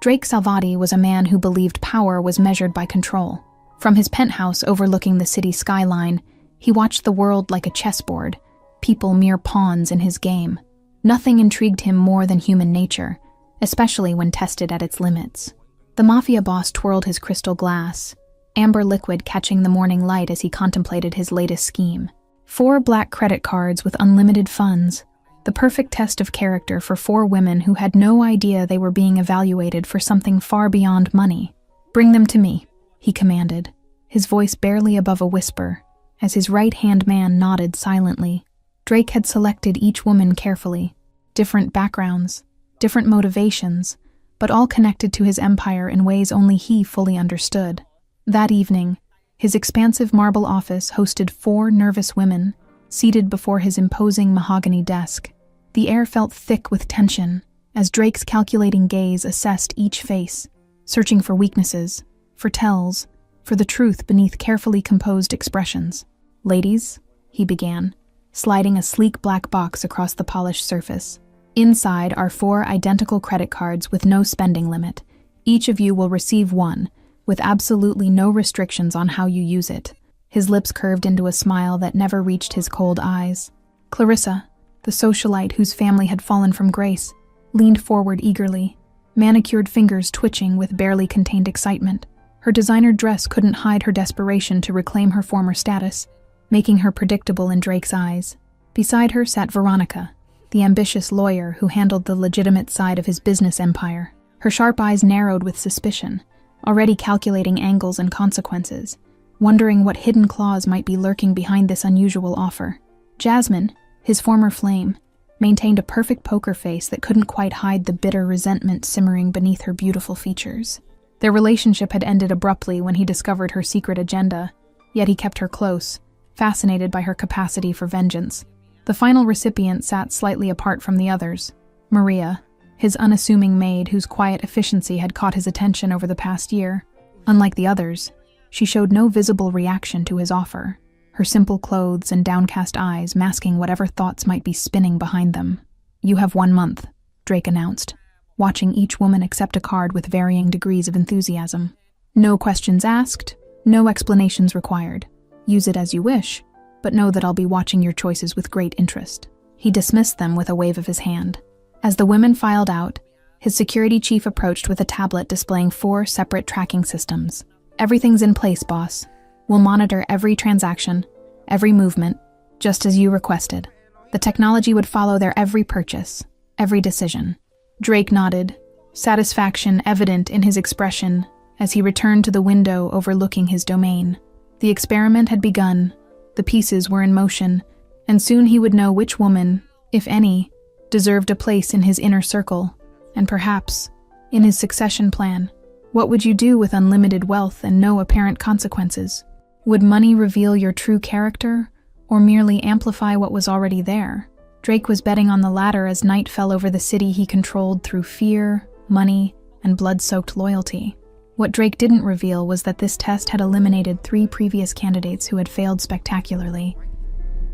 Drake Salvati was a man who believed power was measured by control. From his penthouse overlooking the city skyline, he watched the world like a chessboard, people mere pawns in his game. Nothing intrigued him more than human nature, especially when tested at its limits. The Mafia boss twirled his crystal glass, amber liquid catching the morning light as he contemplated his latest scheme. 4 black credit cards with unlimited funds, the perfect test of character for 4 women who had no idea they were being evaluated for something far beyond money. "Bring them to me," he commanded, his voice barely above a whisper, as his right-hand man nodded silently. Drake had selected each woman carefully. Different backgrounds, different motivations, but all connected to his empire in ways only he fully understood. That evening, his expansive marble office hosted 4 nervous women, seated before his imposing mahogany desk. The air felt thick with tension, as Drake's calculating gaze assessed each face, searching for weaknesses, for tells, for the truth beneath carefully composed expressions. "Ladies," he began, sliding a sleek black box across the polished surface. "Inside are 4 identical credit cards with no spending limit. Each of you will receive one, with absolutely no restrictions on how you use it." His lips curved into a smile that never reached his cold eyes. Clarissa, the socialite whose family had fallen from grace, leaned forward eagerly, manicured fingers twitching with barely contained excitement. Her designer dress couldn't hide her desperation to reclaim her former status, making her predictable in Drake's eyes. Beside her sat Veronica, the ambitious lawyer who handled the legitimate side of his business empire. Her sharp eyes narrowed with suspicion, already calculating angles and consequences, wondering what hidden claws might be lurking behind this unusual offer. Jasmine, his former flame, maintained a perfect poker face that couldn't quite hide the bitter resentment simmering beneath her beautiful features. Their relationship had ended abruptly when he discovered her secret agenda, yet he kept her close, fascinated by her capacity for vengeance. The final recipient sat slightly apart from the others, Maria, his unassuming maid whose quiet efficiency had caught his attention over the past year. Unlike the others, she showed no visible reaction to his offer, her simple clothes and downcast eyes masking whatever thoughts might be spinning behind them. "You have 1 month," Drake announced, watching each woman accept a card with varying degrees of enthusiasm. "No questions asked, no explanations required. Use it as you wish, but know that I'll be watching your choices with great interest." He dismissed them with a wave of his hand. As the women filed out, his security chief approached with a tablet displaying 4 separate tracking systems. "Everything's in place, boss. We'll monitor every transaction, every movement, just as you requested. The technology would follow their every purchase, every decision." Drake nodded, satisfaction evident in his expression as he returned to the window overlooking his domain. The experiment had begun, the pieces were in motion, and soon he would know which woman, if any, deserved a place in his inner circle, and perhaps, in his succession plan. What would you do with unlimited wealth and no apparent consequences? Would money reveal your true character, or merely amplify what was already there? Drake was betting on the latter as night fell over the city he controlled through fear, money, and blood-soaked loyalty. What Drake didn't reveal was that this test had eliminated 3 previous candidates who had failed spectacularly,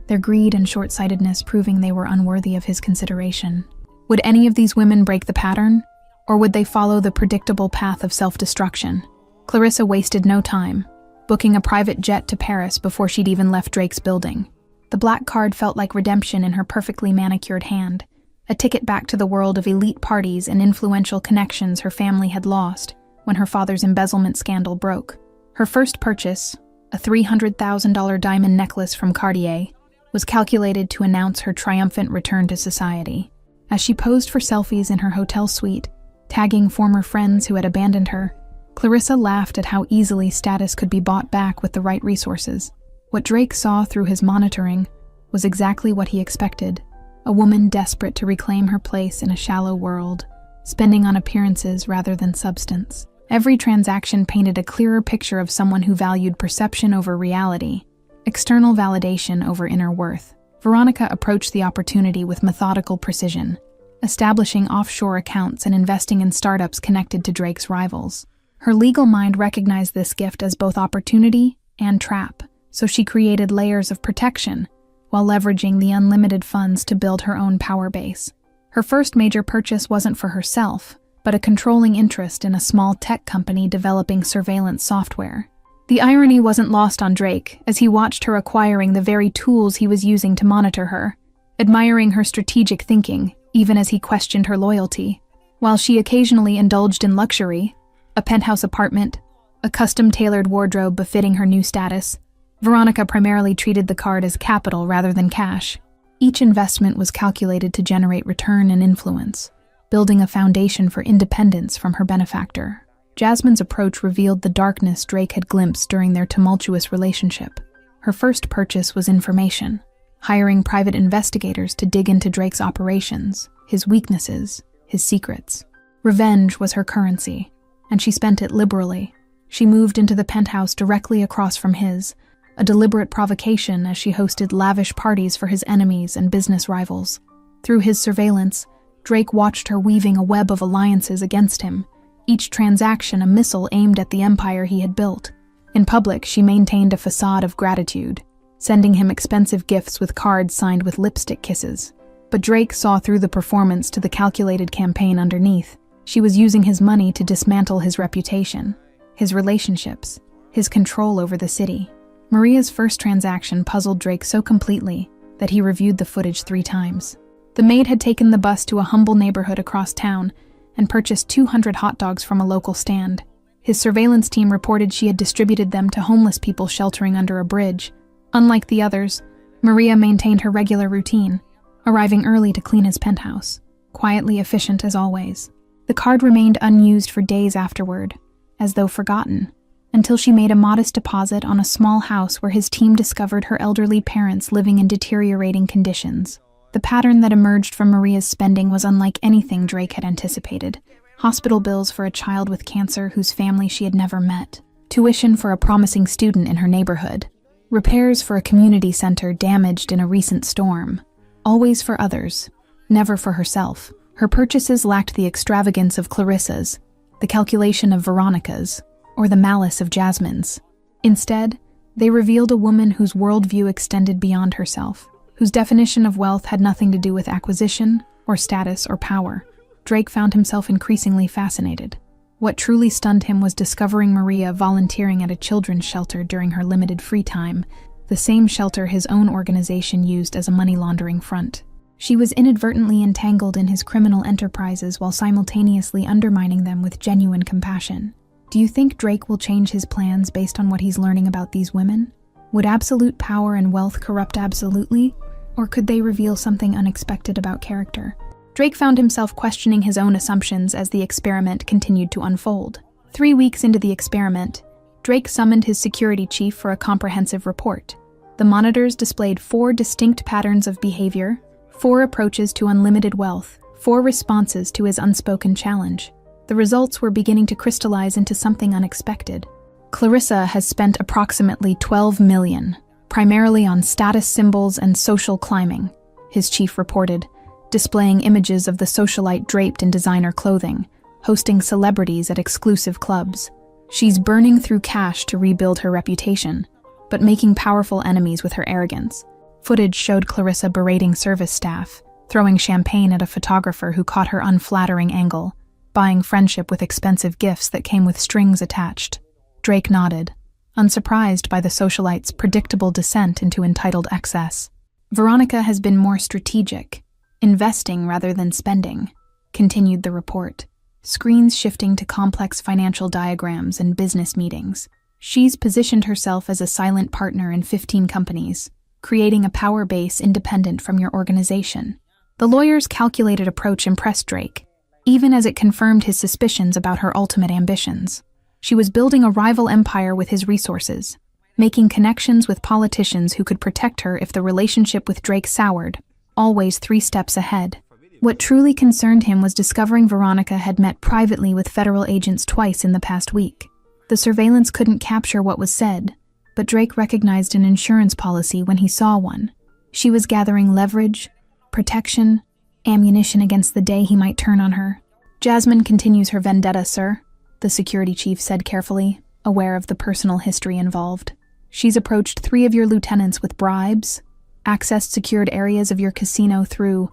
their greed and short-sightedness proving they were unworthy of his consideration. Would any of these women break the pattern, or would they follow the predictable path of self-destruction? Clarissa wasted no time, booking a private jet to Paris before she'd even left Drake's building. The black card felt like redemption in her perfectly manicured hand, a ticket back to the world of elite parties and influential connections her family had lost when her father's embezzlement scandal broke. Her first purchase, a $300,000 diamond necklace from Cartier, was calculated to announce her triumphant return to society. As she posed for selfies in her hotel suite, tagging former friends who had abandoned her, Clarissa laughed at how easily status could be bought back with the right resources. What Drake saw through his monitoring was exactly what he expected, a woman desperate to reclaim her place in a shallow world, spending on appearances rather than substance. Every transaction painted a clearer picture of someone who valued perception over reality, external validation over inner worth. Veronica approached the opportunity with methodical precision, establishing offshore accounts and investing in startups connected to Drake's rivals. Her legal mind recognized this gift as both opportunity and trap, so she created layers of protection while leveraging the unlimited funds to build her own power base. Her first major purchase wasn't for herself, but a controlling interest in a small tech company developing surveillance software. The irony wasn't lost on Drake as he watched her acquiring the very tools he was using to monitor her, admiring her strategic thinking, even as he questioned her loyalty. While she occasionally indulged in luxury, a penthouse apartment, a custom-tailored wardrobe befitting her new status, Veronica primarily treated the card as capital rather than cash. Each investment was calculated to generate return and influence, building a foundation for independence from her benefactor. Jasmine's approach revealed the darkness Drake had glimpsed during their tumultuous relationship. Her first purchase was information, hiring private investigators to dig into Drake's operations, his weaknesses, his secrets. Revenge was her currency, and she spent it liberally. She moved into the penthouse directly across from his, a deliberate provocation as she hosted lavish parties for his enemies and business rivals. Through his surveillance, Drake watched her weaving a web of alliances against him, each transaction a missile aimed at the empire he had built. In public, she maintained a facade of gratitude, sending him expensive gifts with cards signed with lipstick kisses. But Drake saw through the performance to the calculated campaign underneath. She was using his money to dismantle his reputation, his relationships, his control over the city. Maria's first transaction puzzled Drake so completely that he reviewed the footage 3 times. The maid had taken the bus to a humble neighborhood across town and purchased 200 hot dogs from a local stand. His surveillance team reported she had distributed them to homeless people sheltering under a bridge. Unlike the others, Maria maintained her regular routine, arriving early to clean his penthouse, quietly efficient as always. The card remained unused for days afterward, as though forgotten, until she made a modest deposit on a small house where his team discovered her elderly parents living in deteriorating conditions. The pattern that emerged from Maria's spending was unlike anything Drake had anticipated. Hospital bills for a child with cancer whose family she had never met, tuition for a promising student in her neighborhood, repairs for a community center damaged in a recent storm. Always for others, never for herself. Her purchases lacked the extravagance of Clarissa's, the calculation of Veronica's, or the malice of Jasmine's. Instead, they revealed a woman whose worldview extended beyond herself, whose definition of wealth had nothing to do with acquisition, or status, or power. Drake found himself increasingly fascinated. What truly stunned him was discovering Maria volunteering at a children's shelter during her limited free time, the same shelter his own organization used as a money laundering front. She was inadvertently entangled in his criminal enterprises while simultaneously undermining them with genuine compassion. Do you think Drake will change his plans based on what he's learning about these women? Would absolute power and wealth corrupt absolutely? Or could they reveal something unexpected about character? Drake found himself questioning his own assumptions as the experiment continued to unfold. 3 weeks into the experiment, Drake summoned his security chief for a comprehensive report. The monitors displayed 4 distinct patterns of behavior, 4 approaches to unlimited wealth, 4 responses to his unspoken challenge. The results were beginning to crystallize into something unexpected. Clarissa has spent approximately $12 million, primarily on status symbols and social climbing, his chief reported, displaying images of the socialite draped in designer clothing, hosting celebrities at exclusive clubs. She's burning through cash to rebuild her reputation, but making powerful enemies with her arrogance. Footage showed Clarissa berating service staff, throwing champagne at a photographer who caught her unflattering angle, buying friendship with expensive gifts that came with strings attached. Drake nodded, unsurprised by the socialite's predictable descent into entitled excess. Veronica has been more strategic, investing rather than spending, continued the report, screens shifting to complex financial diagrams and business meetings. She's positioned herself as a silent partner in 15 companies, creating a power base independent from your organization. The lawyer's calculated approach impressed Drake, even as it confirmed his suspicions about her ultimate ambitions. She was building a rival empire with his resources, making connections with politicians who could protect her if the relationship with Drake soured, always 3 steps ahead. What truly concerned him was discovering Veronica had met privately with federal agents twice in the past week. The surveillance couldn't capture what was said, but Drake recognized an insurance policy when he saw one. She was gathering leverage, protection, ammunition against the day he might turn on her. Jasmine continues her vendetta, sir, the security chief said carefully, aware of the personal history involved. She's approached 3 of your lieutenants with bribes, accessed secured areas of your casino through,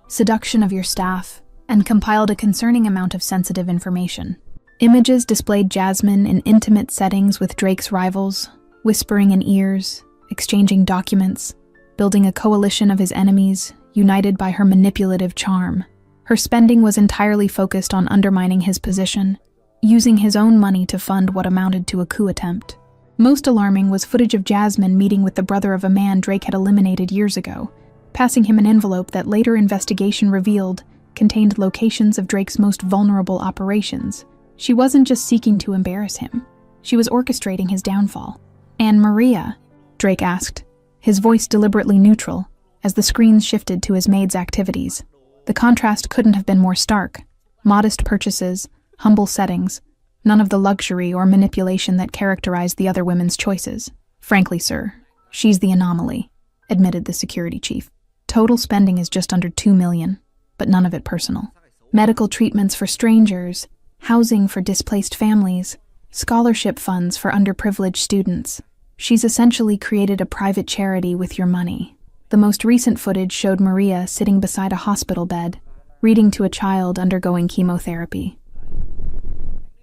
seduction of your staff, and compiled a concerning amount of sensitive information. Images displayed Jasmine in intimate settings with Drake's rivals, whispering in ears, exchanging documents, building a coalition of his enemies, united by her manipulative charm. Her spending was entirely focused on undermining his position, using his own money to fund what amounted to a coup attempt. Most alarming was footage of Jasmine meeting with the brother of a man Drake had eliminated years ago, passing him an envelope that later investigation revealed contained locations of Drake's most vulnerable operations. She wasn't just seeking to embarrass him. She was orchestrating his downfall. "And Maria?" Drake asked, his voice deliberately neutral, as the screens shifted to his maid's activities. The contrast couldn't have been more stark. Modest purchases, humble settings, none of the luxury or manipulation that characterized the other women's choices. "Frankly, sir, she's the anomaly," admitted the security chief. "Total spending is just under $2 million, but none of it personal. Medical treatments for strangers, housing for displaced families, scholarship funds for underprivileged students. She's essentially created a private charity with your money." The most recent footage showed Maria sitting beside a hospital bed, reading to a child undergoing chemotherapy.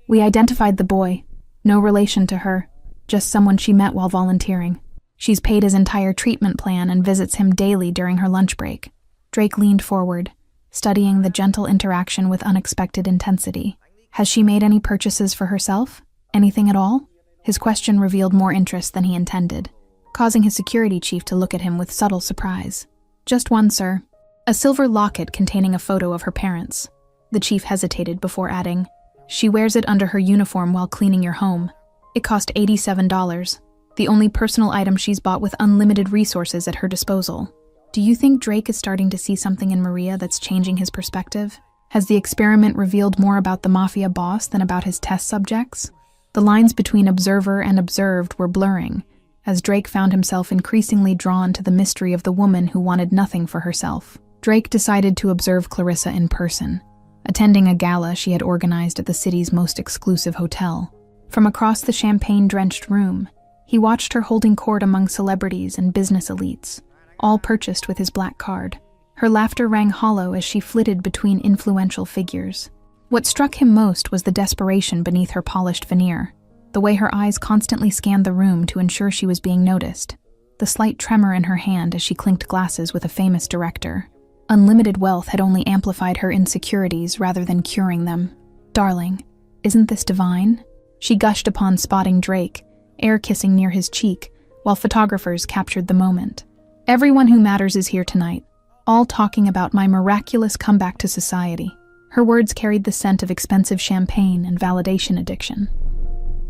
"We identified the boy. No relation to her, just someone she met while volunteering. She's paid his entire treatment plan and visits him daily during her lunch break." Drake leaned forward, studying the gentle interaction with unexpected intensity. "Has she made any purchases for herself? Anything at all?" His question revealed more interest than he intended, causing his security chief to look at him with subtle surprise. "Just one, sir. A silver locket containing a photo of her parents." The chief hesitated before adding, "She wears it under her uniform while cleaning your home. It cost $87, the only personal item she's bought with unlimited resources at her disposal." Do you think Drake is starting to see something in Maria that's changing his perspective? Has the experiment revealed more about the Mafia boss than about his test subjects? The lines between observer and observed were blurring, as Drake found himself increasingly drawn to the mystery of the woman who wanted nothing for herself. Drake decided to observe Clarissa in person, attending a gala she had organized at the city's most exclusive hotel. From across the champagne-drenched room, he watched her holding court among celebrities and business elites, all purchased with his black card. Her laughter rang hollow as she flitted between influential figures. What struck him most was the desperation beneath her polished veneer, the way her eyes constantly scanned the room to ensure she was being noticed, the slight tremor in her hand as she clinked glasses with a famous director. Unlimited wealth had only amplified her insecurities rather than curing them. "Darling, isn't this divine?" she gushed upon spotting Drake, air-kissing near his cheek, while photographers captured the moment. "Everyone who matters is here tonight, all talking about my miraculous comeback to society." Her words carried the scent of expensive champagne and validation addiction.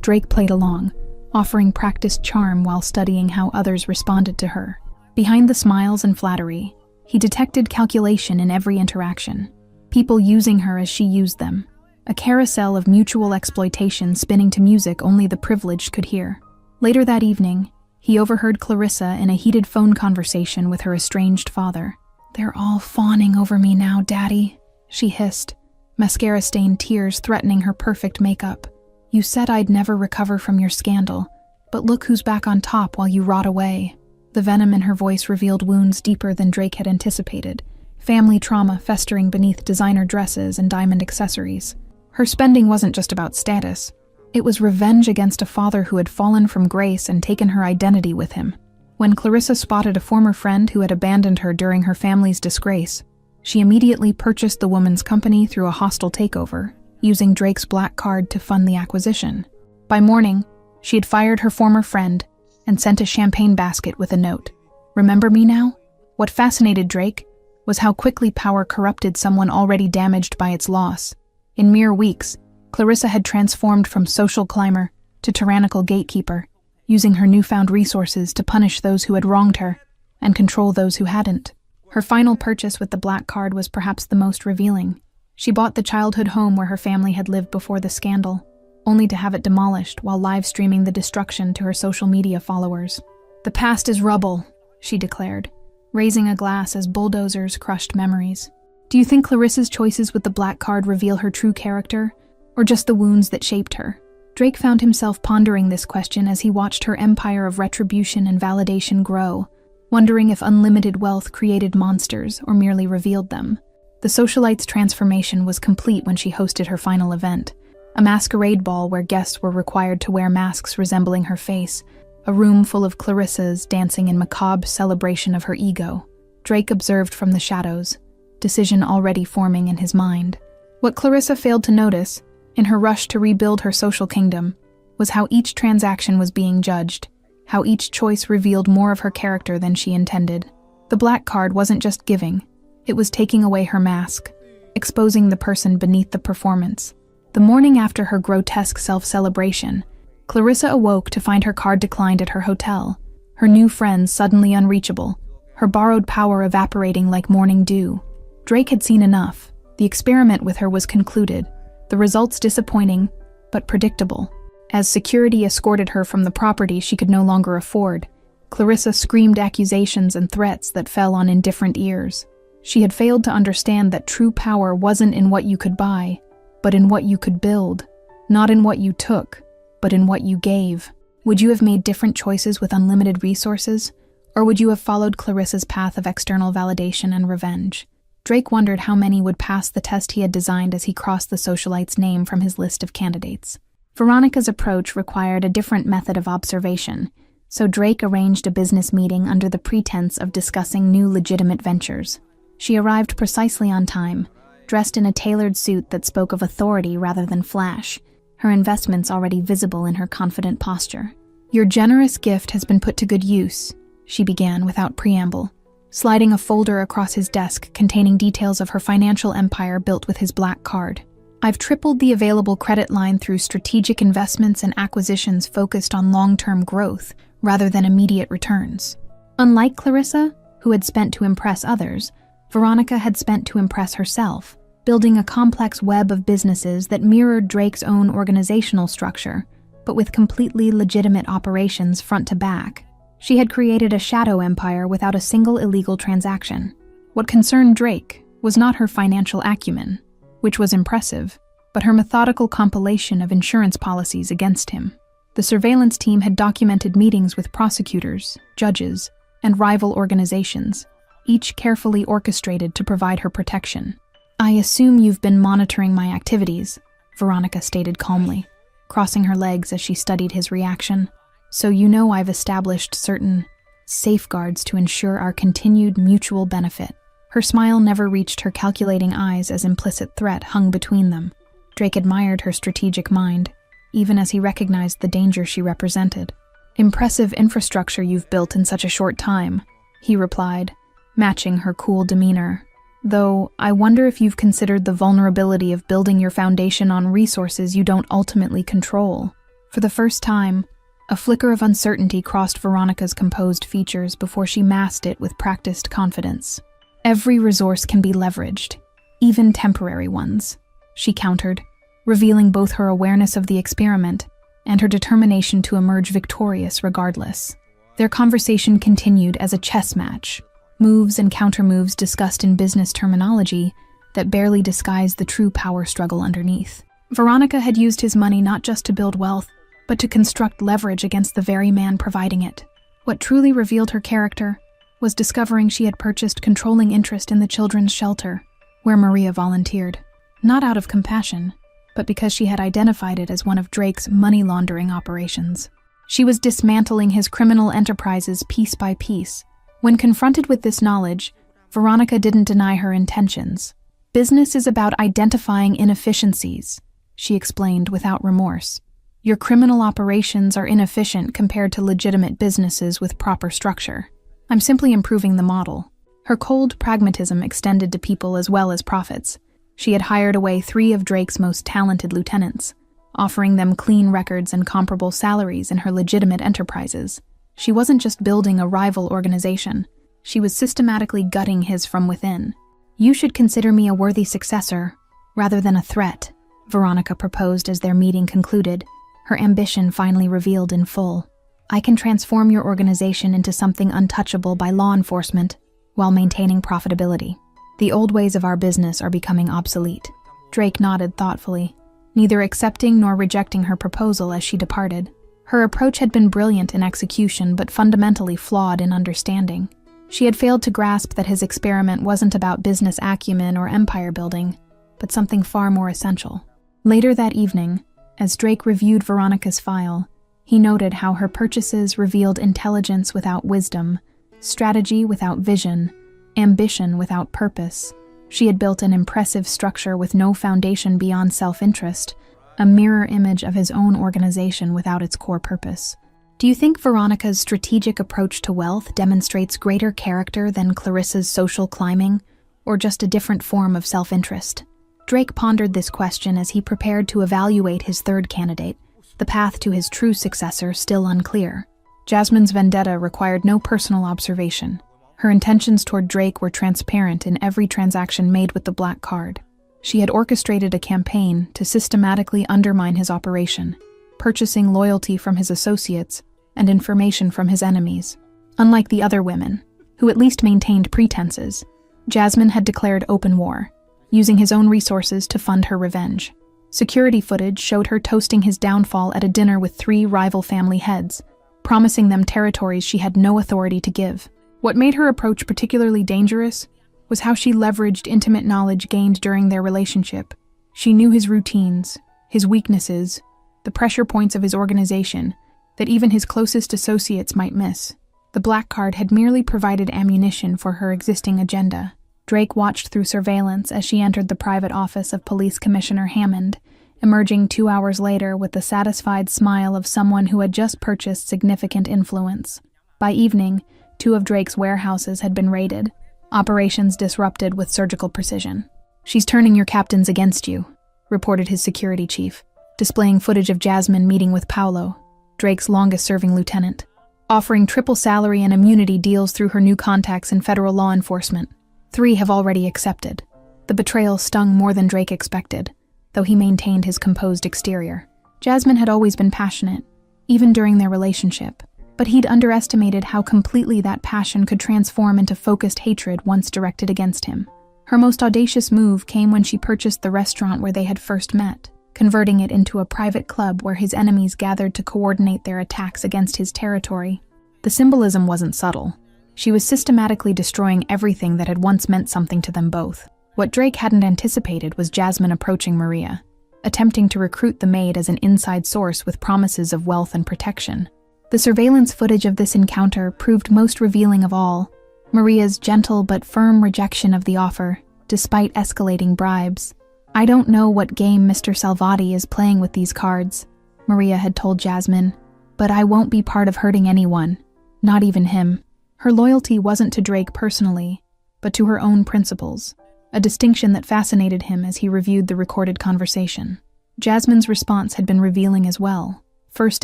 Drake played along, offering practiced charm while studying how others responded to her. Behind the smiles and flattery, he detected calculation in every interaction, people using her as she used them, a carousel of mutual exploitation spinning to music only the privileged could hear. Later that evening, he overheard Clarissa in a heated phone conversation with her estranged father. "They're all fawning over me now, Daddy," she hissed, mascara-stained tears threatening her perfect makeup. "You said I'd never recover from your scandal, but look who's back on top while you rot away." The venom in her voice revealed wounds deeper than Drake had anticipated, family trauma festering beneath designer dresses and diamond accessories. Her spending wasn't just about status. It was revenge against a father who had fallen from grace and taken her identity with him. When Clarissa spotted a former friend who had abandoned her during her family's disgrace, she immediately purchased the woman's company through a hostile takeover, using Drake's black card to fund the acquisition. By morning, she had fired her former friend and sent a champagne basket with a note. "Remember me now?" What fascinated Drake was how quickly power corrupted someone already damaged by its loss. In mere weeks, Clarissa had transformed from social climber to tyrannical gatekeeper, using her newfound resources to punish those who had wronged her and control those who hadn't. Her final purchase with the black card was perhaps the most revealing. She bought the childhood home where her family had lived before the scandal, only to have it demolished while live-streaming the destruction to her social media followers. "The past is rubble," she declared, raising a glass as bulldozers crushed memories. Do you think Clarissa's choices with the black card reveal her true character, or just the wounds that shaped her? Drake found himself pondering this question as he watched her empire of retribution and validation grow, wondering if unlimited wealth created monsters or merely revealed them. The socialite's transformation was complete when she hosted her final event, a masquerade ball where guests were required to wear masks resembling her face, a room full of Clarissas dancing in macabre celebration of her ego. Drake observed from the shadows, decision already forming in his mind. What Clarissa failed to notice, in her rush to rebuild her social kingdom, was how each transaction was being judged, how each choice revealed more of her character than she intended. The black card wasn't just giving, it was taking away her mask, exposing the person beneath the performance. The morning after her grotesque self-celebration, Clarissa awoke to find her card declined at her hotel, her new friends suddenly unreachable, her borrowed power evaporating like morning dew. Drake had seen enough. The experiment with her was concluded, the results disappointing, but predictable. As security escorted her from the property she could no longer afford, Clarissa screamed accusations and threats that fell on indifferent ears. She had failed to understand that true power wasn't in what you could buy, but in what you could build, not in what you took, but in what you gave. Would you have made different choices with unlimited resources, or would you have followed Clarissa's path of external validation and revenge? Drake wondered how many would pass the test he had designed as he crossed the socialite's name from his list of candidates. Veronica's approach required a different method of observation, so Drake arranged a business meeting under the pretense of discussing new legitimate ventures. She arrived precisely on time, dressed in a tailored suit that spoke of authority rather than flash, her investments already visible in her confident posture. "Your generous gift has been put to good use," she began without preamble, sliding a folder across his desk containing details of her financial empire built with his black card. "I've tripled the available credit line through strategic investments and acquisitions focused on long-term growth rather than immediate returns." Unlike Clarissa, who had spent to impress others, Veronica had spent to impress herself, building a complex web of businesses that mirrored Drake's own organizational structure, but with completely legitimate operations front to back. She had created a shadow empire without a single illegal transaction. What concerned Drake was not her financial acumen, which was impressive, but her methodical compilation of insurance policies against him. The surveillance team had documented meetings with prosecutors, judges, and rival organizations, each carefully orchestrated to provide her protection. "I assume you've been monitoring my activities," Veronica stated calmly, crossing her legs as she studied his reaction. "So you know I've established certain safeguards to ensure our continued mutual benefit." Her smile never reached her calculating eyes as implicit threat hung between them. Drake admired her strategic mind, even as he recognized the danger she represented. "Impressive infrastructure you've built in such a short time," he replied, matching her cool demeanor. "Though, I wonder if you've considered the vulnerability of building your foundation on resources you don't ultimately control." For the first time, a flicker of uncertainty crossed Veronica's composed features before she masked it with practiced confidence. "Every resource can be leveraged, even temporary ones," she countered, revealing both her awareness of the experiment and her determination to emerge victorious regardless. Their conversation continued as a chess match, moves and countermoves discussed in business terminology that barely disguised the true power struggle underneath. Veronica had used his money not just to build wealth, but to construct leverage against the very man providing it. What truly revealed her character was discovering she had purchased controlling interest in the children's shelter, where Maria volunteered, not out of compassion, but because she had identified it as one of Drake's money laundering operations. She was dismantling his criminal enterprises piece by piece. When confronted with this knowledge, Veronica didn't deny her intentions. "Business is about identifying inefficiencies," she explained without remorse. "Your criminal operations are inefficient compared to legitimate businesses with proper structure. I'm simply improving the model." Her cold pragmatism extended to people as well as profits. She had hired away 3 of Drake's most talented lieutenants, offering them clean records and comparable salaries in her legitimate enterprises. She wasn't just building a rival organization, she was systematically gutting his from within. "You should consider me a worthy successor, rather than a threat," Veronica proposed as their meeting concluded, her ambition finally revealed in full. "I can transform your organization into something untouchable by law enforcement, while maintaining profitability. The old ways of our business are becoming obsolete." Drake nodded thoughtfully, neither accepting nor rejecting her proposal as she departed. Her approach had been brilliant in execution but fundamentally flawed in understanding. She had failed to grasp that his experiment wasn't about business acumen or empire building, but something far more essential. Later that evening, as Drake reviewed Veronica's file, he noted how her purchases revealed intelligence without wisdom, strategy without vision, ambition without purpose. She had built an impressive structure with no foundation beyond self-interest, a mirror image of his own organization without its core purpose. Do you think Veronica's strategic approach to wealth demonstrates greater character than Clarissa's social climbing, or just a different form of self-interest? Drake pondered this question as he prepared to evaluate his third candidate, the path to his true successor still unclear. Jasmine's vendetta required no personal observation. Her intentions toward Drake were transparent in every transaction made with the black card. She had orchestrated a campaign to systematically undermine his operation, purchasing loyalty from his associates and information from his enemies. Unlike the other women, who at least maintained pretenses, Jasmine had declared open war, using his own resources to fund her revenge. Security footage showed her toasting his downfall at a dinner with 3 rival family heads, promising them territories she had no authority to give. What made her approach particularly dangerous was how she leveraged intimate knowledge gained during their relationship. She knew his routines, his weaknesses, the pressure points of his organization that even his closest associates might miss. The black card had merely provided ammunition for her existing agenda. Drake watched through surveillance as she entered the private office of Police Commissioner Hammond, emerging 2 hours later with the satisfied smile of someone who had just purchased significant influence. By evening, 2 of Drake's warehouses had been raided, operations disrupted with surgical precision. "She's turning your captains against you," reported his security chief, displaying footage of Jasmine meeting with Paolo, Drake's longest-serving lieutenant, offering triple salary and immunity deals through her new contacts in federal law enforcement. 3 have already accepted. The betrayal stung more than Drake expected, though he maintained his composed exterior. Jasmine had always been passionate, even during their relationship, but he'd underestimated how completely that passion could transform into focused hatred once directed against him. Her most audacious move came when she purchased the restaurant where they had first met, converting it into a private club where his enemies gathered to coordinate their attacks against his territory. The symbolism wasn't subtle. She was systematically destroying everything that had once meant something to them both. What Drake hadn't anticipated was Jasmine approaching Maria, attempting to recruit the Maid as an inside source with promises of wealth and protection. The surveillance footage of this encounter proved most revealing of all: Maria's gentle but firm rejection of the offer, despite escalating bribes. "I don't know what game Mr. Salvati is playing with these cards," Maria had told Jasmine, "but I won't be part of hurting anyone, not even him." Her loyalty wasn't to Drake personally, but to her own principles, a distinction that fascinated him as he reviewed the recorded conversation. Jasmine's response had been revealing as well. First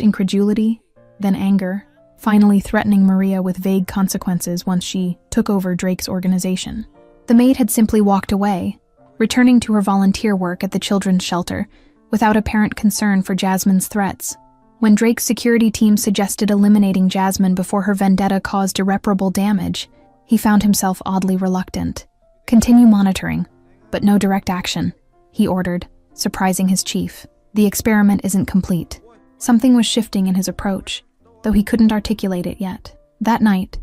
incredulity, then anger, finally threatening Maria with vague consequences once she took over Drake's organization. The Maid had simply walked away, returning to her volunteer work at the children's shelter, without apparent concern for Jasmine's threats. When Drake's security team suggested eliminating Jasmine before her vendetta caused irreparable damage, he found himself oddly reluctant. "Continue monitoring, but no direct action," he ordered, surprising his chief. "The experiment isn't complete." Something was shifting in his approach, though he couldn't articulate it yet. That night,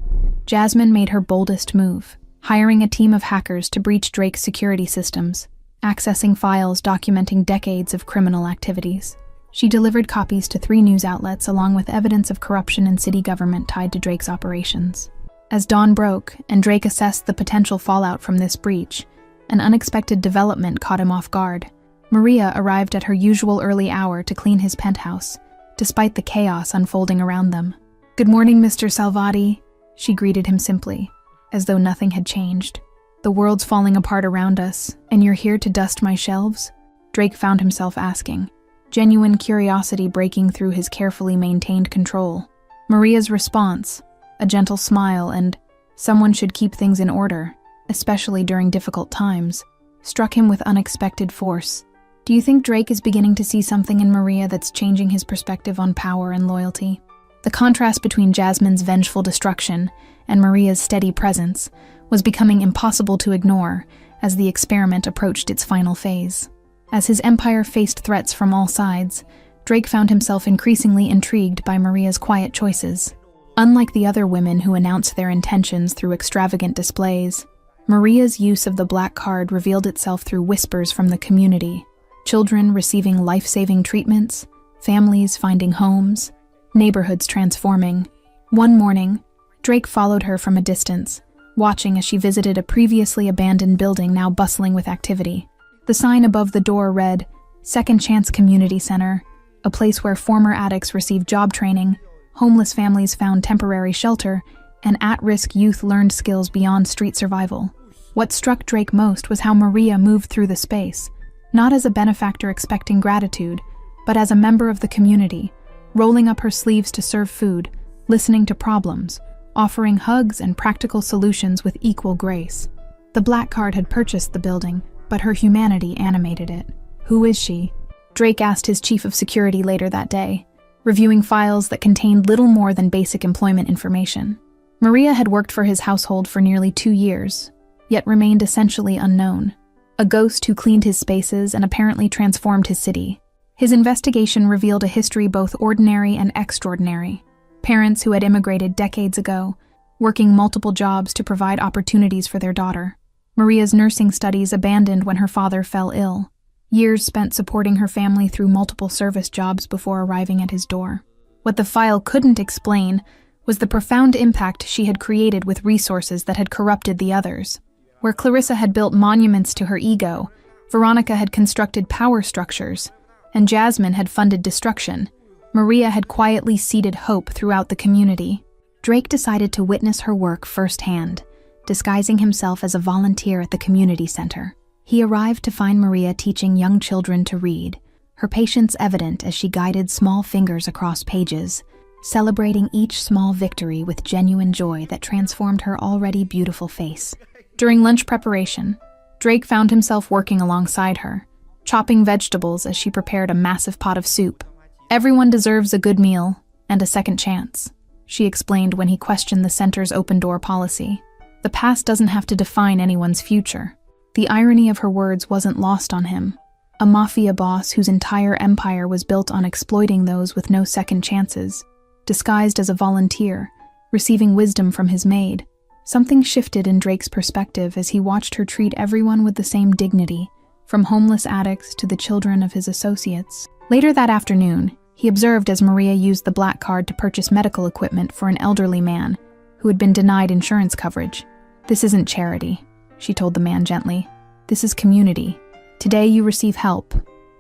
Jasmine made her boldest move, hiring a team of hackers to breach Drake's security systems, accessing files documenting decades of criminal activities. She delivered copies to 3 news outlets along with evidence of corruption in city government tied to Drake's operations. As dawn broke and Drake assessed the potential fallout from this breach, an unexpected development caught him off guard. Maria arrived at her usual early hour to clean his penthouse, despite the chaos unfolding around them. "Good morning, Mr. Salvati," she greeted him simply, as though nothing had changed. "The world's falling apart around us, and you're here to dust my shelves?" Drake found himself asking, genuine curiosity breaking through his carefully maintained control. Maria's response, a gentle smile and "someone should keep things in order, especially during difficult times," struck him with unexpected force. Do you think Drake is beginning to see something in Maria that's changing his perspective on power and loyalty? The contrast between Jasmine's vengeful destruction and Maria's steady presence was becoming impossible to ignore as the experiment approached its final phase. As his empire faced threats from all sides, Drake found himself increasingly intrigued by Maria's quiet choices. Unlike the other women who announced their intentions through extravagant displays, Maria's use of the black card revealed itself through whispers from the community. Children receiving life-saving treatments, families finding homes, neighborhoods transforming. One morning, Drake followed her from a distance, watching as she visited a previously abandoned building now bustling with activity. The sign above the door read, "Second Chance Community Center," a place where former addicts received job training, homeless families found temporary shelter, and at-risk youth learned skills beyond street survival. What struck Drake most was how Maria moved through the space, not as a benefactor expecting gratitude, but as a member of the community, rolling up her sleeves to serve food, listening to problems, offering hugs and practical solutions with equal grace. The black card had purchased the building, but her humanity animated it. "Who is she?" Drake asked his chief of security later that day, reviewing files that contained little more than basic employment information. Maria had worked for his household for nearly 2 years, yet remained essentially unknown. A ghost who cleaned his spaces and apparently transformed his city. His investigation revealed a history both ordinary and extraordinary. Parents who had immigrated decades ago, working multiple jobs to provide opportunities for their daughter. Maria's nursing studies abandoned when her father fell ill. Years spent supporting her family through multiple service jobs before arriving at his door. What the file couldn't explain was the profound impact she had created with resources that had corrupted the others. Where Clarissa had built monuments to her ego, Veronica had constructed power structures, and Jasmine had funded destruction, Maria had quietly seeded hope throughout the community. Drake decided to witness her work firsthand, disguising himself as a volunteer at the community center. He arrived to find Maria teaching young children to read, her patience evident as she guided small fingers across pages, celebrating each small victory with genuine joy that transformed her already beautiful face. During lunch preparation, Drake found himself working alongside her, chopping vegetables as she prepared a massive pot of soup. "Everyone deserves a good meal and a second chance," she explained when he questioned the center's open-door policy. "The past doesn't have to define anyone's future." The irony of her words wasn't lost on him. A mafia boss whose entire empire was built on exploiting those with no second chances, disguised as a volunteer, receiving wisdom from his maid. Something shifted in Drake's perspective as he watched her treat everyone with the same dignity, from homeless addicts to the children of his associates. Later that afternoon, he observed as Maria used the black card to purchase medical equipment for an elderly man who had been denied insurance coverage. "This isn't charity," she told the man gently. "This is community. Today you receive help.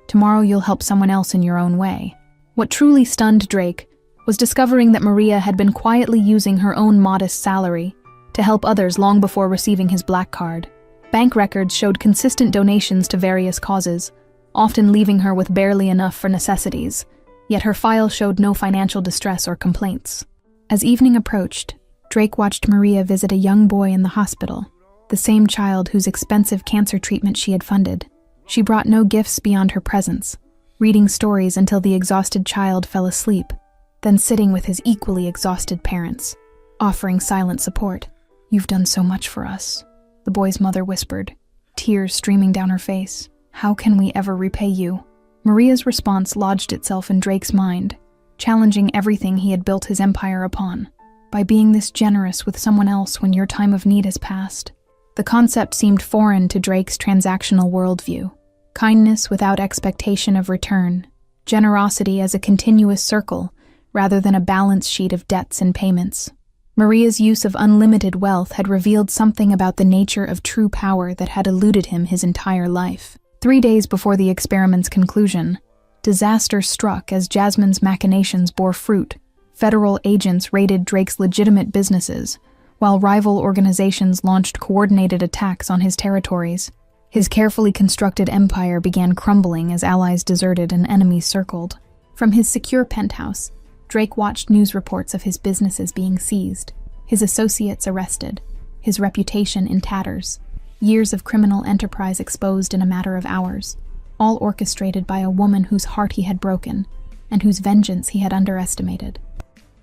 Tomorrow you'll help someone else in your own way." What truly stunned Drake was discovering that Maria had been quietly using her own modest salary to help others long before receiving his black card. Bank records showed consistent donations to various causes, often leaving her with barely enough for necessities, yet her file showed no financial distress or complaints. As evening approached, Drake watched Maria visit a young boy in the hospital, the same child whose expensive cancer treatment she had funded. She brought no gifts beyond her presence, reading stories until the exhausted child fell asleep, then sitting with his equally exhausted parents, offering silent support. "You've done so much for us," the boy's mother whispered, tears streaming down her face. "How can we ever repay you?" Maria's response lodged itself in Drake's mind, challenging everything he had built his empire upon. "By being this generous with someone else when your time of need has passed." The concept seemed foreign to Drake's transactional worldview. Kindness without expectation of return, generosity as a continuous circle rather than a balance sheet of debts and payments. Maria's use of unlimited wealth had revealed something about the nature of true power that had eluded him his entire life. 3 days before the experiment's conclusion, disaster struck as Jasmine's machinations bore fruit. Federal agents raided Drake's legitimate businesses, while rival organizations launched coordinated attacks on his territories. His carefully constructed empire began crumbling as allies deserted and enemies circled. From his secure penthouse, Drake watched news reports of his businesses being seized, his associates arrested, his reputation in tatters, years of criminal enterprise exposed in a matter of hours, all orchestrated by a woman whose heart he had broken and whose vengeance he had underestimated.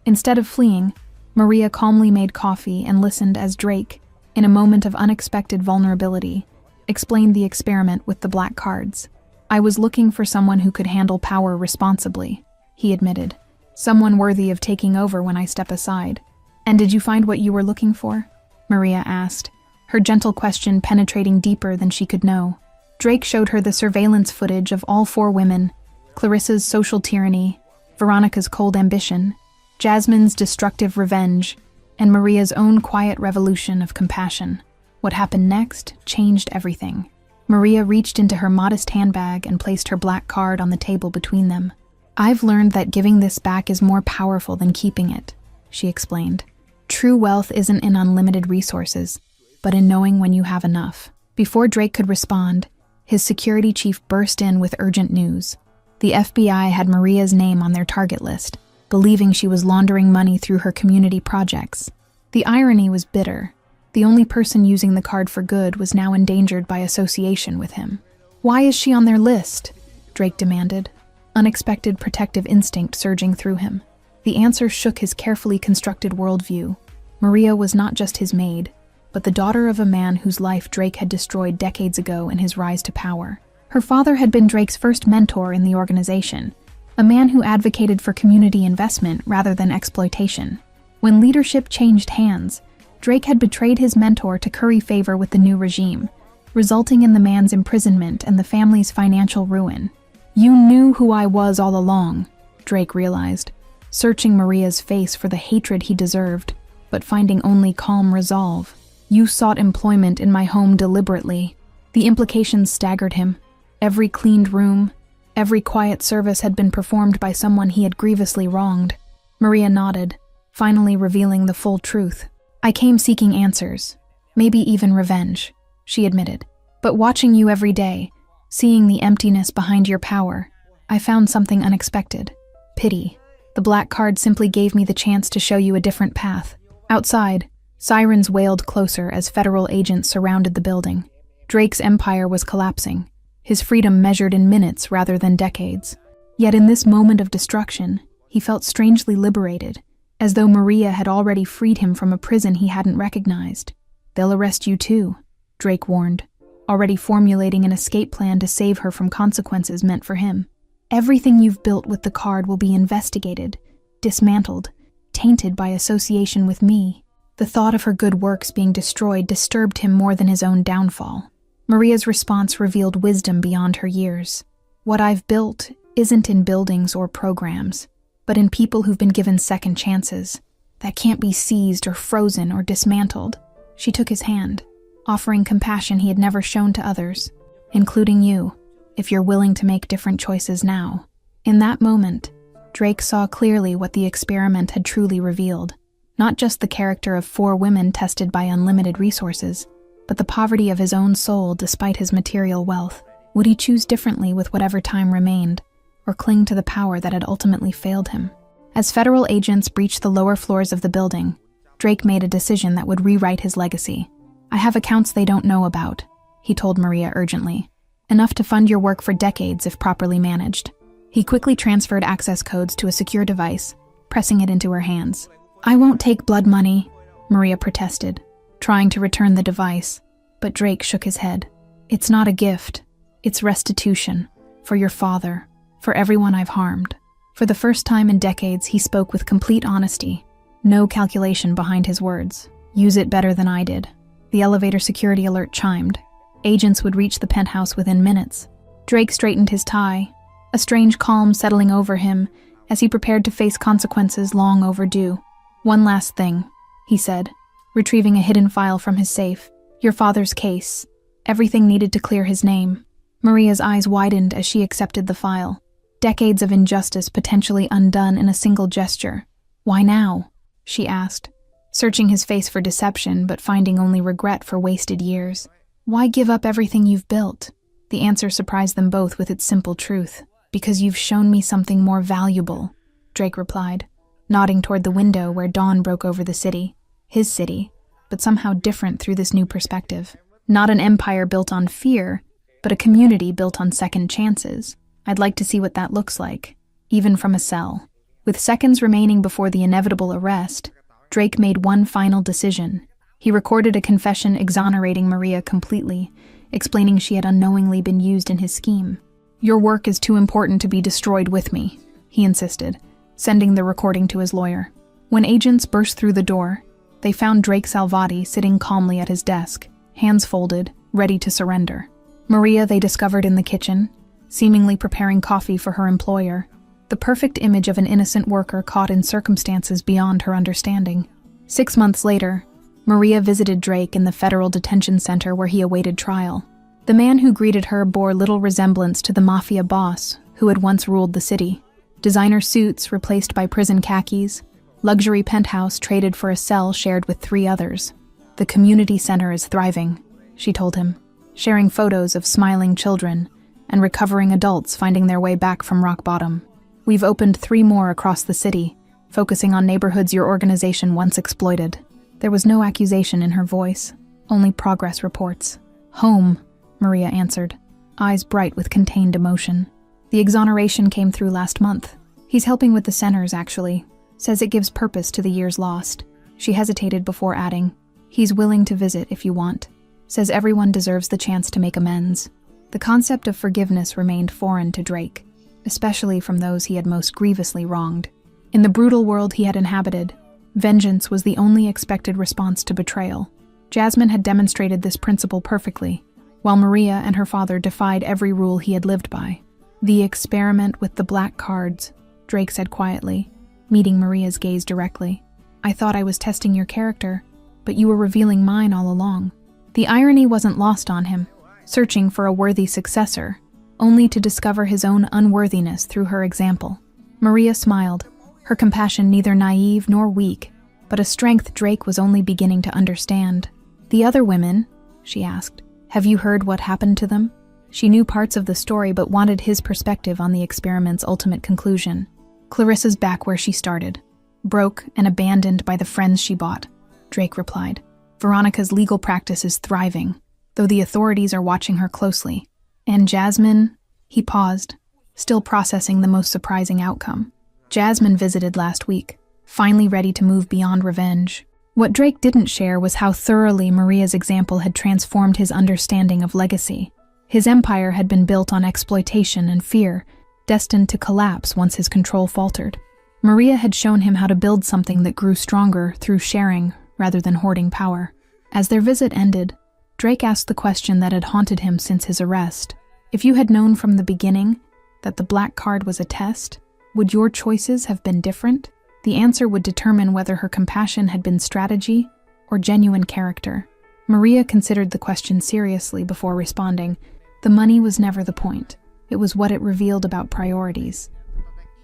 Instead of fleeing, Maria calmly made coffee and listened as Drake, in a moment of unexpected vulnerability, explained the experiment with the black cards. "I was looking for someone who could handle power responsibly," he admitted, Someone worthy of taking over when I step aside. And did you find what you were looking for? Maria asked, her gentle question penetrating deeper than she could know. Drake showed her the surveillance footage of all 4 women, Clarissa's social tyranny, Veronica's cold ambition, Jasmine's destructive revenge, and Maria's own quiet revolution of compassion. What happened next changed everything. Maria reached into her modest handbag and placed her black card on the table between them. I've learned that giving this back is more powerful than keeping it, she explained. True wealth isn't in unlimited resources, but in knowing when you have enough. Before Drake could respond, his security chief burst in with urgent news. The FBI had Maria's name on their target list, believing she was laundering money through her community projects. The irony was bitter. The only person using the card for good was now endangered by association with him. Why is she on their list? Drake demanded, unexpected protective instinct surging through him. The answer shook his carefully constructed worldview. Maria was not just his maid, but the daughter of a man whose life Drake had destroyed decades ago in his rise to power. Her father had been Drake's first mentor in the organization, a man who advocated for community investment rather than exploitation. When leadership changed hands, Drake had betrayed his mentor to curry favor with the new regime, resulting in the man's imprisonment and the family's financial ruin. You knew who I was all along, Drake realized, searching Maria's face for the hatred he deserved, but finding only calm resolve. You sought employment in my home deliberately. The implications staggered him. Every cleaned room, every quiet service had been performed by someone he had grievously wronged. Maria nodded, finally revealing the full truth. I came seeking answers, maybe even revenge, she admitted. But watching you every day, seeing the emptiness behind your power, I found something unexpected. Pity. The black card simply gave me the chance to show you a different path. Outside, sirens wailed closer as federal agents surrounded the building. Drake's empire was collapsing, his freedom measured in minutes rather than decades. Yet in this moment of destruction, he felt strangely liberated, as though Maria had already freed him from a prison he hadn't recognized. They'll arrest you too, Drake warned, already formulating an escape plan to save her from consequences meant for him. Everything you've built with the card will be investigated, dismantled, tainted by association with me. The thought of her good works being destroyed disturbed him more than his own downfall. Maria's response revealed wisdom beyond her years. What I've built isn't in buildings or programs, but in people who've been given second chances, that can't be seized or frozen or dismantled. She took his hand, offering compassion he had never shown to others, including you, if you're willing to make different choices now. In that moment, Drake saw clearly what the experiment had truly revealed. Not just the character of 4 women tested by unlimited resources, but the poverty of his own soul despite his material wealth. Would he choose differently with whatever time remained, or cling to the power that had ultimately failed him? As federal agents breached the lower floors of the building, Drake made a decision that would rewrite his legacy. I have accounts they don't know about, he told Maria urgently. Enough to fund your work for decades if properly managed. He quickly transferred access codes to a secure device, pressing it into her hands. I won't take blood money, Maria protested, trying to return the device, but Drake shook his head. It's not a gift. It's restitution. For your father. For everyone I've harmed. For the first time in decades, he spoke with complete honesty. No calculation behind his words. Use it better than I did. The elevator security alert chimed. Agents would reach the penthouse within minutes. Drake straightened his tie, a strange calm settling over him as he prepared to face consequences long overdue. One last thing, he said, retrieving a hidden file from his safe. Your father's case. Everything needed to clear his name. Maria's eyes widened as she accepted the file. Decades of injustice potentially undone in a single gesture. Why now? She asked, searching his face for deception but finding only regret for wasted years. Why give up everything you've built? The answer surprised them both with its simple truth. Because you've shown me something more valuable, Drake replied, nodding toward the window where dawn broke over the city. His city, but somehow different through this new perspective. Not an empire built on fear, but a community built on second chances. I'd like to see what that looks like, even from a cell. With seconds remaining before the inevitable arrest, Drake made one final decision. He recorded a confession exonerating Maria completely, explaining she had unknowingly been used in his scheme. Your work is too important to be destroyed with me, he insisted, sending the recording to his lawyer. When agents burst through the door, they found Drake Salvati sitting calmly at his desk, hands folded, ready to surrender. Maria they discovered in the kitchen, seemingly preparing coffee for her employer, the perfect image of an innocent worker caught in circumstances beyond her understanding. 6 months later, Maria visited Drake in the federal detention center where he awaited trial. The man who greeted her bore little resemblance to the Mafia boss who had once ruled the city. Designer suits replaced by prison khakis, luxury penthouse traded for a cell shared with 3 others. "The community center is thriving," she told him, sharing photos of smiling children and recovering adults finding their way back from rock bottom. "We've opened 3 more across the city, focusing on neighborhoods your organization once exploited." There was no accusation in her voice, only progress reports. "Home," Maria answered, eyes bright with contained emotion. "The exoneration came through last month. He's helping with the centers, actually. Says it gives purpose to the years lost." She hesitated before adding, "He's willing to visit if you want. Says everyone deserves the chance to make amends." The concept of forgiveness remained foreign to Drake, especially from those he had most grievously wronged. In the brutal world he had inhabited, vengeance was the only expected response to betrayal. Jasmine had demonstrated this principle perfectly, while Maria and her father defied every rule he had lived by. "The experiment with the black cards," Drake said quietly, meeting Maria's gaze directly. "I thought I was testing your character, but you were revealing mine all along." The irony wasn't lost on him, searching for a worthy successor, only to discover his own unworthiness through her example. Maria smiled, her compassion neither naive nor weak, but a strength Drake was only beginning to understand. "The other women?" she asked. "Have you heard what happened to them?" She knew parts of the story but wanted his perspective on the experiment's ultimate conclusion. "Clarissa's back where she started, broke and abandoned by the friends she bought," Drake replied. "Veronica's legal practice is thriving, though the authorities are watching her closely. And Jasmine," he paused, still processing the most surprising outcome. "Jasmine visited last week, finally ready to move beyond revenge." What Drake didn't share was how thoroughly Maria's example had transformed his understanding of legacy. His empire had been built on exploitation and fear, destined to collapse once his control faltered. Maria had shown him how to build something that grew stronger through sharing rather than hoarding power. As their visit ended, Drake asked the question that had haunted him since his arrest. If you had known from the beginning that the black card was a test, would your choices have been different? The answer would determine whether her compassion had been strategy or genuine character. Maria considered the question seriously before responding. The money was never the point. It was what it revealed about priorities.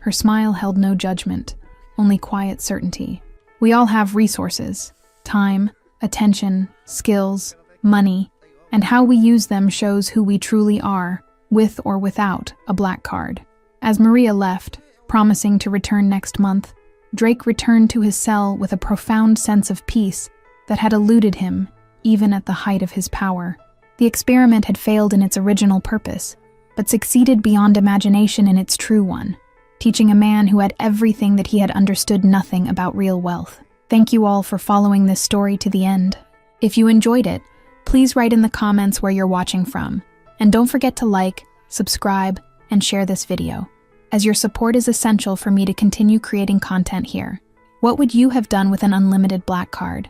Her smile held no judgment, only quiet certainty. We all have resources: time, attention, skills, money, and how we use them shows who we truly are, with or without a black card. As Maria left, promising to return next month, Drake returned to his cell with a profound sense of peace that had eluded him, even at the height of his power. The experiment had failed in its original purpose, but succeeded beyond imagination in its true one, teaching a man who had everything that he had understood nothing about real wealth. Thank you all for following this story to the end. If you enjoyed it, please write in the comments where you're watching from, and don't forget to like, subscribe, and share this video, as your support is essential for me to continue creating content here. What would you have done with an unlimited black card?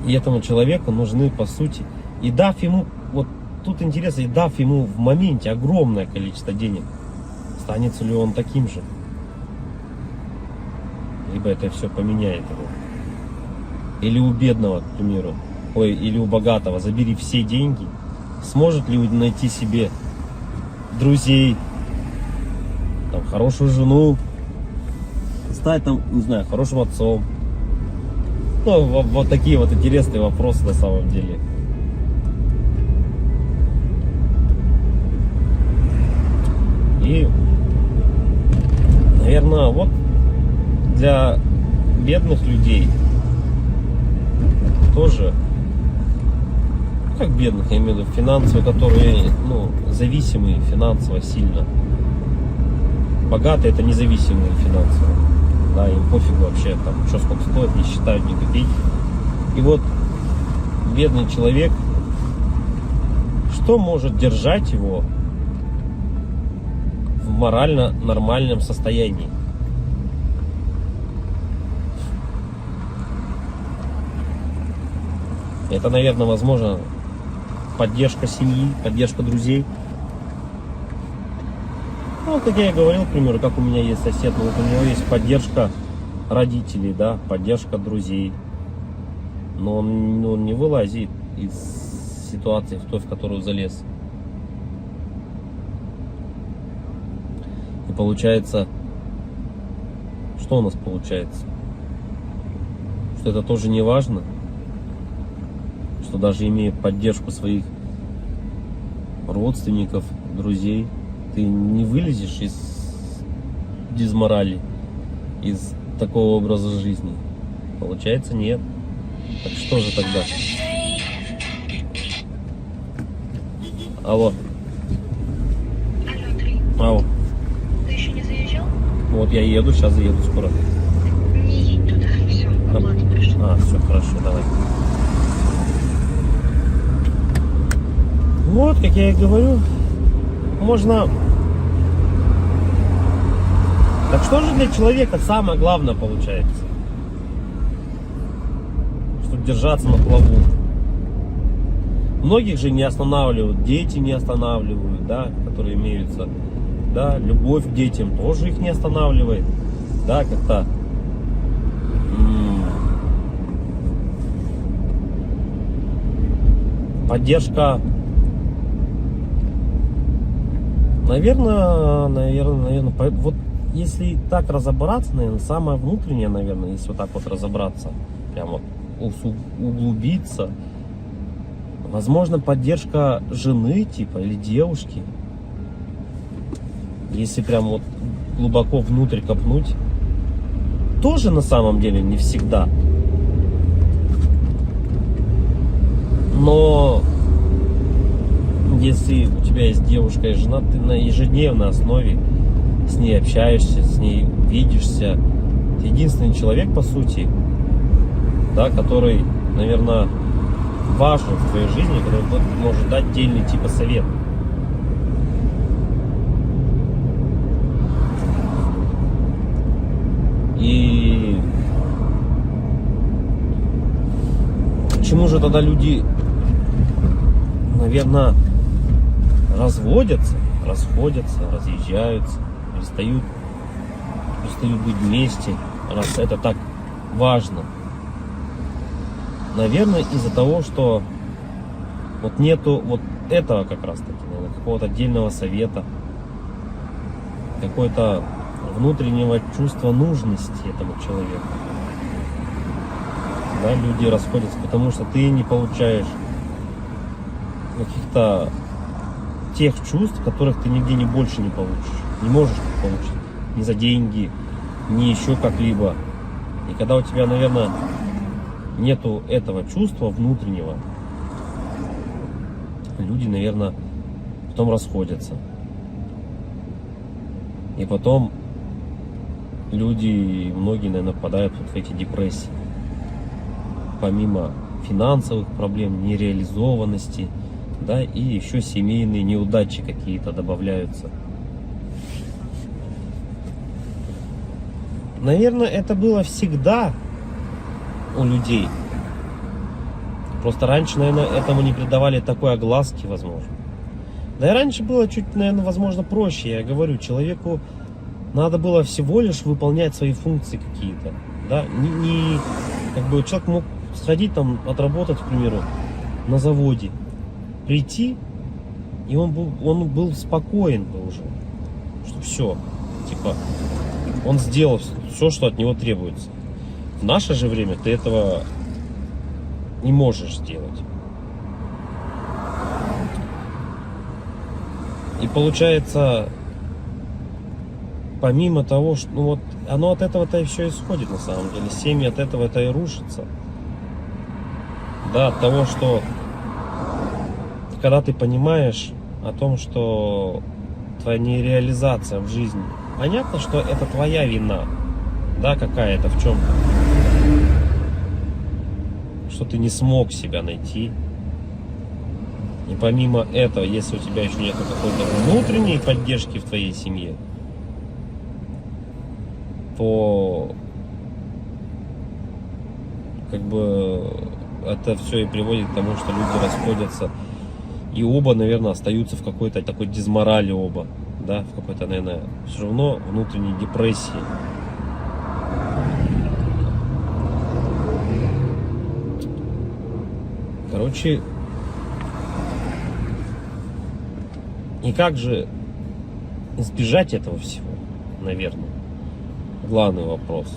И этому человеку нужны, по сути, и дав ему, вот тут интересно, и дав ему в моменте огромное количество денег, останется ли он таким же? Либо это все поменяет его. Или у бедного, к примеру, или у богатого, забери все деньги, сможет ли он найти себе друзей, там, хорошую жену, стать там, не знаю, хорошим отцом? Ну, вот такие вот интересные вопросы на самом деле. И, наверное, вот для бедных людей тоже, как бедных, я имею в виду финансово, которые, зависимые финансово сильно. Богатые — это независимые финансово. Да, им пофигу вообще, там, что сколько стоит, не считают ни копейки. И вот бедный человек, что может держать его в морально нормальном состоянии? Это, наверное, возможно, поддержка семьи, поддержка друзей. Ну, вот как я и говорил, к примеру, как у меня есть сосед, ну, вот у него есть поддержка родителей, да, поддержка друзей. Но он не вылазит из ситуации, в той, в которую залез. И получается, что у нас получается? Что это тоже не важно, что даже имея поддержку своих родственников, друзей, ты не вылезешь из дизморали, из такого образа жизни. Получается, нет. Так что же тогда? Алло. Алло. Ты еще не заезжал? Вот я еду, сейчас заеду скоро. Не едь туда, все, оплата пришла. Все, хорошо, давай. Вот, как я и говорю, можно... Так что же для человека самое главное получается? Чтобы держаться на плаву. Многих же не останавливают, дети не останавливают, да, которые имеются. Да, любовь к детям тоже их не останавливает. Да, как-то поддержка, наверное, вот если так разобраться, наверное, самое внутреннее, наверное, если вот так вот разобраться, прям вот углубиться, возможно, поддержка жены, типа, или девушки, если прям вот глубоко внутрь копнуть, тоже на самом деле не всегда. Но если у тебя есть девушка и жена, ты на ежедневной основе с ней общаешься, с ней видишься. Ты единственный человек, по сути, да, который, наверное, важен в твоей жизни, который может дать дельный типа совет. И почему же тогда люди, наверное, расходятся, разъезжаются, перестают быть вместе, раз это так важно? Наверное, из-за того, что вот нету вот этого как раз таки, наверное, какого-то отдельного совета, какой-то внутреннего чувства нужности этому человеку. Да, люди расходятся, потому что ты не получаешь каких-то тех чувств, которых ты нигде не больше не получишь. Не можешь получить. Ни за деньги, ни еще как-либо. И когда у тебя, наверное, нету этого чувства внутреннего, люди, наверное, потом расходятся. И потом люди, многие, наверное, попадают вот в эти депрессии. Помимо финансовых проблем, нереализованности, да, и еще семейные неудачи какие-то добавляются. Наверное, это было всегда у людей. Просто раньше, наверное, этому не придавали такой огласки, возможно. Да и раньше было чуть, наверное, возможно, проще. Я говорю, человеку надо было всего лишь выполнять свои функции какие-то. Да? Как бы человек мог сходить там, отработать, к примеру, на заводе, прийти, и он был спокоен уже. Что все, типа, он сделал все, что от него требуется. В наше же время ты этого не можешь сделать. И получается, помимо того, что ну вот оно от этого-то и все исходит на самом деле. Семьи от этого-то и рушатся. Да, от того, что когда ты понимаешь о том, что твоя нереализация в жизни, понятно, что это твоя вина, да, какая-то в чем-то, что ты не смог себя найти. И помимо этого, если у тебя еще нет какой-то внутренней поддержки в твоей семье, то как бы это все и приводит к тому, что люди расходятся. И оба, наверное, остаются в какой-то такой дизморали оба. Да, в какой-то, наверное, все равно внутренней депрессии. Короче, и как же избежать этого всего, наверное, главный вопрос.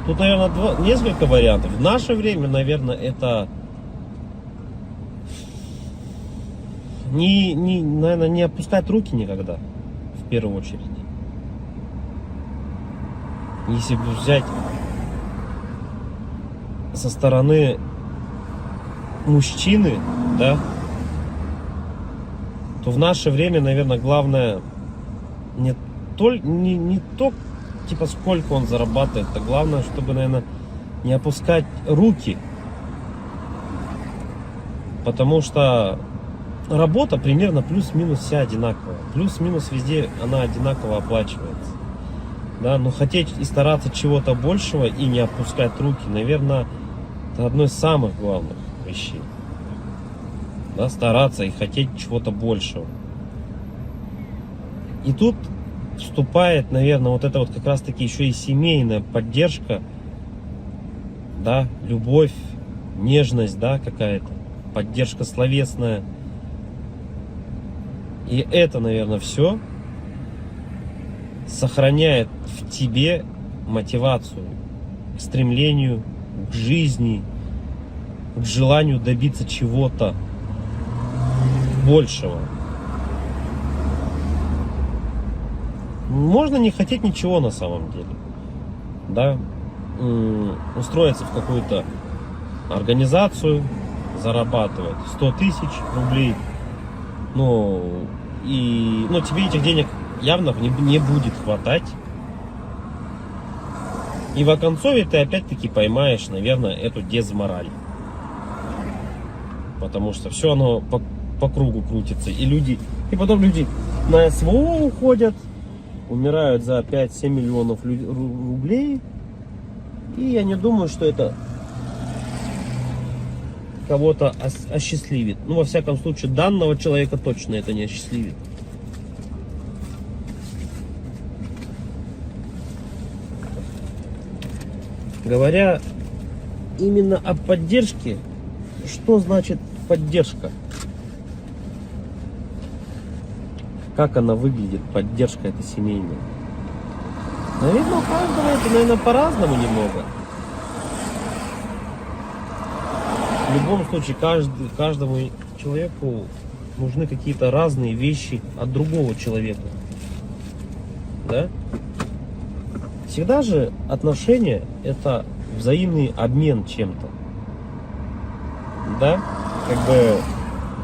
Тут, наверное, несколько вариантов. В наше время, наверное, это наверное, не опускать руки никогда, в первую очередь. Если бы взять со стороны мужчины, да, то в наше время, наверное, главное не то, типа, сколько он зарабатывает, а главное, чтобы, наверное, не опускать руки. Потому что работа примерно плюс-минус вся одинаковая. Плюс-минус везде она одинаково оплачивается. Да, но хотеть и стараться чего-то большего и не опускать руки, наверное, это одно из самых главных вещей. Да, стараться и хотеть чего-то большего. И тут вступает, наверное, вот это вот как раз таки еще и семейная поддержка, да, любовь, нежность, да, какая-то, поддержка словесная. И это, наверное, все сохраняет в тебе мотивацию к стремлению, к жизни, к желанию добиться чего-то большего. Можно не хотеть ничего на самом деле, да, устроиться в какую-то организацию, зарабатывать 100 тысяч рублей, но тебе этих денег явно не будет хватать. И в оконцове ты опять-таки поймаешь, наверное, эту дезмораль. Потому что все оно по кругу крутится. И потом люди на СВО уходят, умирают за 5-7 миллионов рублей. И я не думаю, что это кого-то осчастливит. Ну, во всяком случае, данного человека точно это не осчастливит. Говоря именно о поддержке, что значит поддержка? Как она выглядит, поддержка эта семейная? Наверное, у каждого это, наверное, по-разному немного. В любом случае, каждому человеку нужны какие-то разные вещи от другого человека. Да? Всегда же отношения — это взаимный обмен чем-то. Да?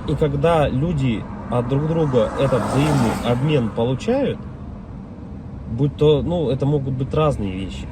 И когда люди от друг друга этот взаимный обмен получают, будь то, это могут быть разные вещи.